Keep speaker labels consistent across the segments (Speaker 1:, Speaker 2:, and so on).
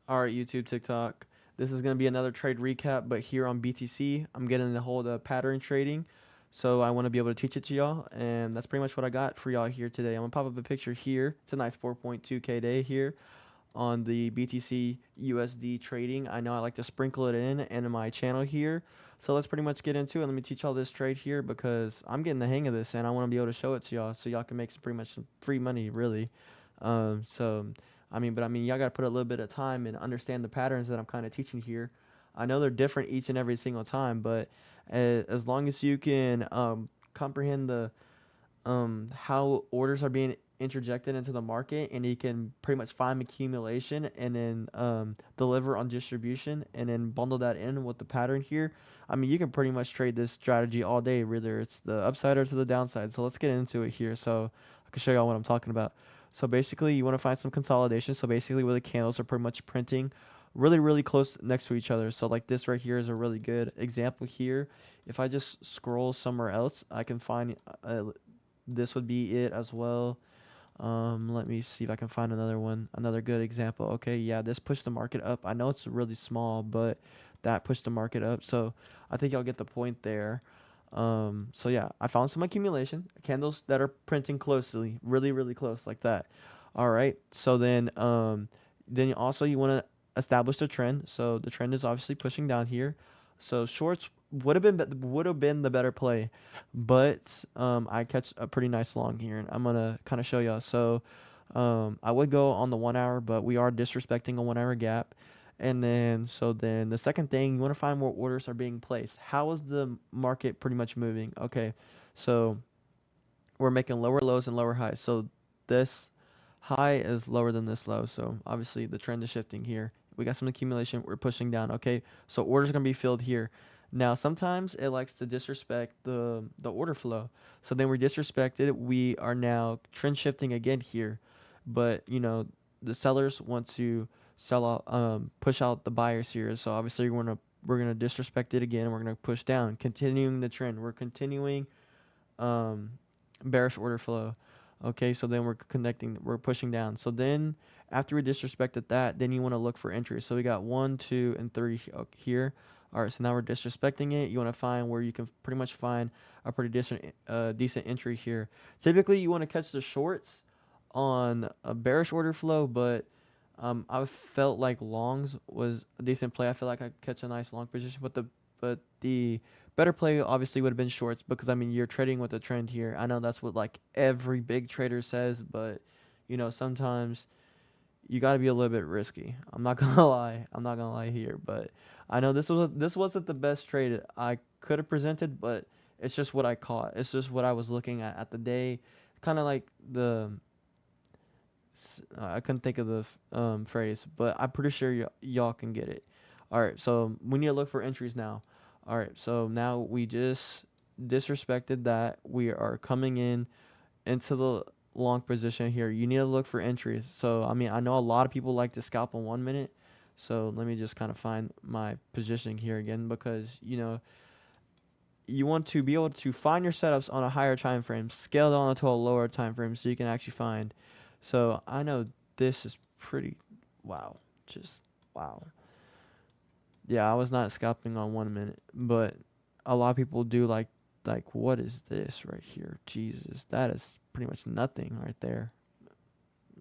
Speaker 1: All right, YouTube, TikTok. This is going to be another trade recap, but here on BTC, I'm getting the whole pattern trading. So I want to be able to teach it to y'all, and that's pretty much what I got for y'all here today. I'm going to pop up a picture here. It's a nice 4.2K day here on the BTC USD trading. I know I like to sprinkle it in my channel here. So let's pretty much get into it. Let me teach y'all this trade here because I'm getting the hang of this and I want to be able to show it to y'all so y'all can make some pretty much some free money, really. So but y'all got to put a little bit of time and understand the patterns that I'm kind of teaching here. I know they're different each and every single time, but as long as you can comprehend the how orders are being interjected into the market, and you can pretty much find accumulation and then deliver on distribution and then bundle that in with the pattern here. You can pretty much trade this strategy all day, whether it's the upside or to the downside. So let's get into it here so I can show y'all what I'm talking about. So basically, you want to find some consolidation. So basically, where the candles are pretty much printing really, really close next to each other. So like this right here is a really good example here. If I just scroll somewhere else, I can find this would be it as well. Let me see if I can find another one, another good example. Okay, yeah, this pushed the market up. I know it's really small, but that pushed the market up. So I think y'all get the point there. So yeah, I found some accumulation candles that are printing closely, really, really close like that. All right. So then also you want to establish the trend. So the trend is obviously pushing down here. So shorts would have been the better play, but I catch a pretty nice long here, and I'm gonna kind of show y'all. So I would go on the 1 hour, but we are disrespecting a 1 hour gap. And then the second thing, you want to find where orders are being placed. How is the market pretty much moving? Okay, so we're making lower lows and lower highs. So this high is lower than this low. So obviously the trend is shifting here. We got some accumulation. We're pushing down. Okay, so orders are gonna be filled here. Now sometimes it likes to disrespect the order flow. So then we're disrespected. We are now trend shifting again here, but the sellers want to sell out, push out the buyers here. So obviously we're gonna disrespect it again. We're gonna push down, continuing the trend. We're continuing um, bearish order flow. Okay, so then we're pushing down. So then after we disrespected that, then you want to look for entries. So we got 1, 2, and 3 here. All right, so now we're disrespecting it. You want to find where you can pretty much find a pretty decent entry here. Typically, you want to catch the shorts on a bearish order flow, but I felt like longs was a decent play. I feel like I could catch a nice long position, but the better play obviously would have been shorts because you're trading with a trend here. I know that's what like every big trader says, but sometimes you got to be a little bit risky. I'm not gonna lie. I'm not gonna lie here, but I know this wasn't the best trade I could have presented, but it's just what I caught. It's just what I was looking at the day. Kind of like I couldn't think of the phrase, but I'm pretty sure y'all can get it. All right, so we need to look for entries now. All right, so now we just disrespected that. We are coming into the long position here. You need to look for entries. So I know a lot of people like to scalp in 1 minute. So let me just kind of find my positioning here again because you want to be able to find your setups on a higher time frame, scale down to a lower time frame so you can actually find. So I know this is pretty wow. Just wow. Yeah, I was not scalping on 1 minute, but a lot of people do like what is this right here? Jesus, that is pretty much nothing right there.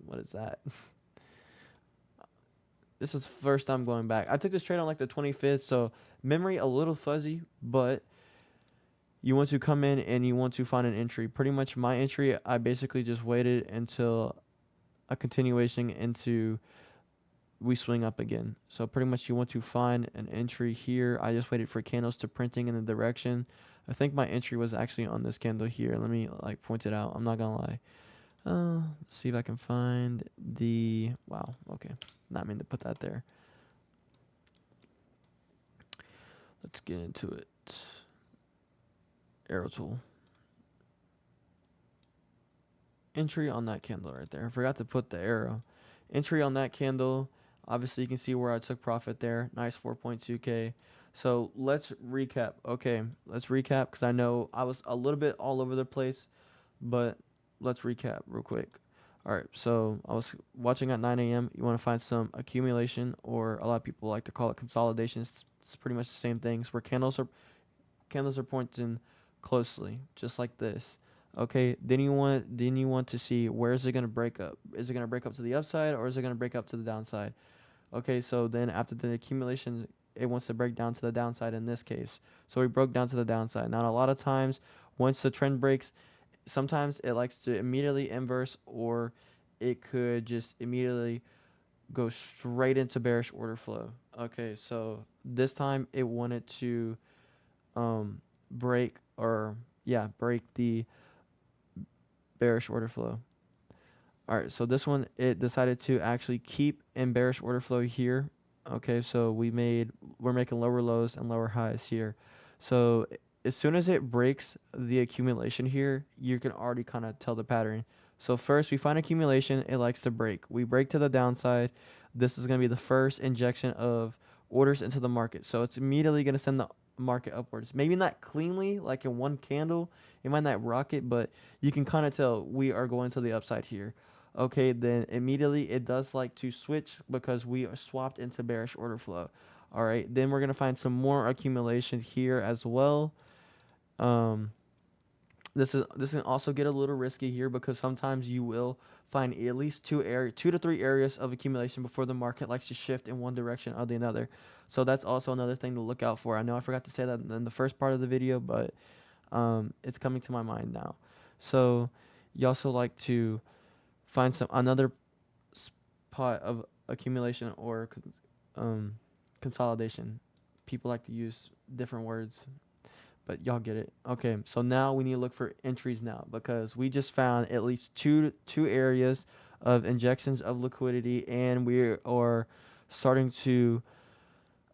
Speaker 1: What is that? This is first time going back. I took this trade on like the 25th, so memory a little fuzzy, but you want to come in and you want to find an entry. Pretty much my entry, I basically just waited until a continuation into we swing up again. So pretty much you want to find an entry here. I just waited for candles to printing in the direction. I think my entry was actually on this candle here. Let me like point it out. I'm not gonna lie. Let's see if I can find the wow. Okay, not mean to put that there. Let's get into it. Arrow tool. Entry on that candle right there. I forgot to put the arrow. Entry on that candle. Obviously, you can see where I took profit there. Nice 4.2K. So let's recap. Okay, let's recap because I know I was a little bit all over the place, but let's recap real quick. All right, so I was watching at 9 a.m. You want to find some accumulation, or a lot of people like to call it consolidation. It's pretty much the same things where candles are pointing closely, just like this. Okay, then you want to see where is it gonna break up? Is it gonna break up to the upside or is it gonna break up to the downside? Okay, so then after the accumulation, it wants to break down to the downside in this case. So we broke down to the downside. Now a lot of times, once the trend breaks, sometimes it likes to immediately inverse, or it could just immediately go straight into bearish order flow. Okay, so this time it wanted to break, or yeah, break the bearish order flow. All right, so this one, it decided to actually keep in bearish order flow here. Okay, so we're making lower lows and lower highs here. So as soon as it breaks the accumulation here, you can already kind of tell the pattern. So first we find accumulation, it likes to break. We break to the downside. This is going to be the first injection of orders into the market. So it's immediately going to send the market upwards. Maybe not cleanly like in one candle. It might not rocket, but you can kind of tell we are going to the upside here. Okay, then immediately it does like to switch because we are swapped into bearish order flow. All right, then we're gonna find some more accumulation here as well. Um, this can also get a little risky here because sometimes you will find at least two to three areas of accumulation before the market likes to shift in one direction or the another. So that's also another thing to look out for. I know I forgot to say that in the first part of the video, but it's coming to my mind now. So you also like to find some another spot of accumulation or consolidation. People like to use different words, but y'all get it. Okay, so now we need to look for entries now because we just found at least two areas of injections of liquidity, and we are starting to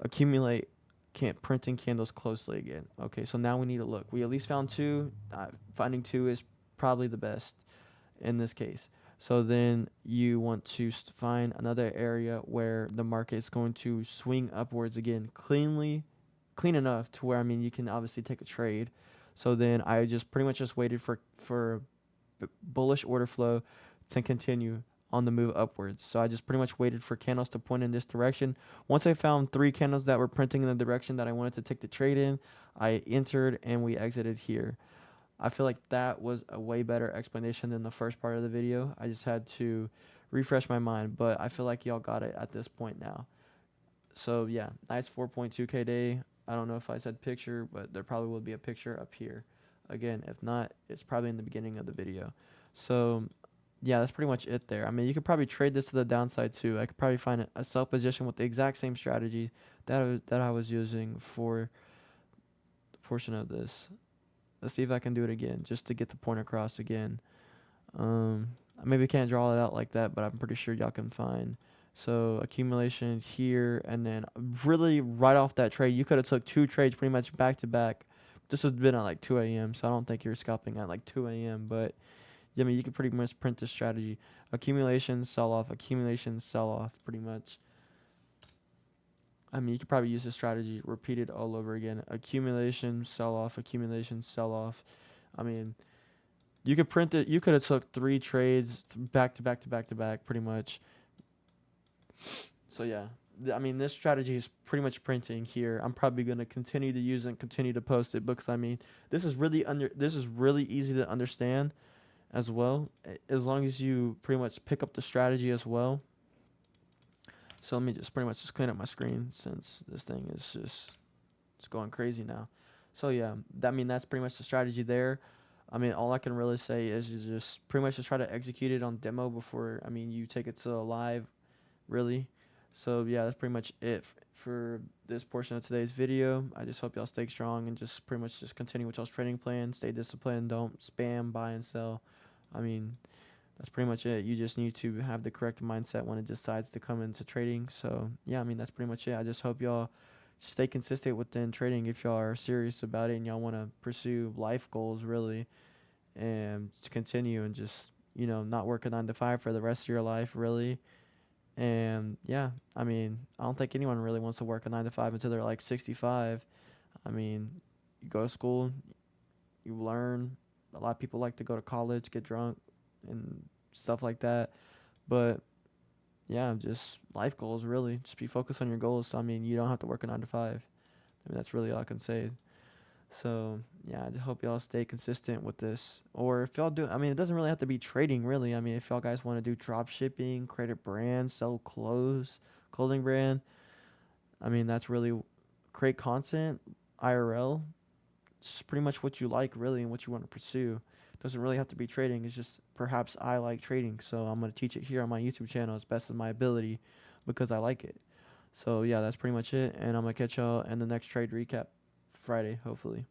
Speaker 1: accumulate printing candles closely again. Okay, so now we need to look. We at least found two. Finding two is probably the best in this case. So then you want to find another area where the market is going to swing upwards again clean enough to where, I mean, you can obviously take a trade. So then I just pretty much just waited for bullish order flow to continue on the move upwards. So I just pretty much waited for candles to point in this direction. Once I found three candles that were printing in the direction that I wanted to take the trade in, I entered and we exited here. I feel like that was a way better explanation than the first part of the video. I just had to refresh my mind, but I feel like y'all got it at this point now. So yeah, nice 4.2K day. I don't know if I said picture, but there probably will be a picture up here. Again, if not, it's probably in the beginning of the video. So yeah, that's pretty much it there. I mean, you could probably trade this to the downside too. I could probably find a sell position with the exact same strategy that I was using for the portion of this. Let's see if I can do it again, just to get the point across again. I maybe can't draw it out like that, but I'm pretty sure y'all can find. So accumulation here, and then really right off that trade, you could have took two trades pretty much back to back. This would have been at like 2 a.m., so I don't think you're scalping at like 2 a.m., but yeah, I mean, you could pretty much print this strategy. Accumulation, sell off, pretty much. I mean, you could probably use this strategy repeated all over again. Accumulation, sell off, accumulation, sell off. I mean, you could print it. You could have took three trades back to back to back to back, pretty much. So yeah, I mean, this strategy is pretty much printing here. I'm probably gonna continue to use it and continue to post it because I mean, this is really easy to understand as well, as long as you pretty much pick up the strategy as well. So let me just pretty much just clean up my screen since this thing is just it's going crazy now. So yeah, that's pretty much the strategy there. I mean, all I can really say is you just pretty much just try to execute it on demo before, I mean, you take it to live, really. So yeah, that's pretty much it for this portion of today's video. I just hope y'all stay strong and just pretty much just continue with y'all's trading plan. Stay disciplined. Don't spam, buy and sell. I mean, that's pretty much it. You just need to have the correct mindset when it decides to come into trading. So yeah, I mean, that's pretty much it. I just hope y'all stay consistent within trading if y'all are serious about it and y'all want to pursue life goals really, and to continue and just, you know, not work a 9 to 5 for the rest of your life really. And yeah, I mean, I don't think anyone really wants to work a 9 to 5 until they're like 65. I mean, you go to school, you learn. A lot of people like to go to college, get drunk, and stuff like that. But yeah, just life goals really. Just be focused on your goals. So, I mean, you don't have to work a 9 to 5. I mean, that's really all I can say. So yeah, I just hope y'all stay consistent with this. Or if y'all do, I mean, it doesn't really have to be trading, really. I mean, if y'all guys want to do drop shipping, create a brand, sell clothes, clothing brand, I mean, that's really create content, IRL. It's pretty much what you like, really, and what you want to pursue. It doesn't really have to be trading. It's just perhaps I like trading, so I'm gonna teach it here on my YouTube channel as best of my ability because I like it. So yeah, that's pretty much it, and I'm gonna catch y'all in the next trade recap Friday, hopefully.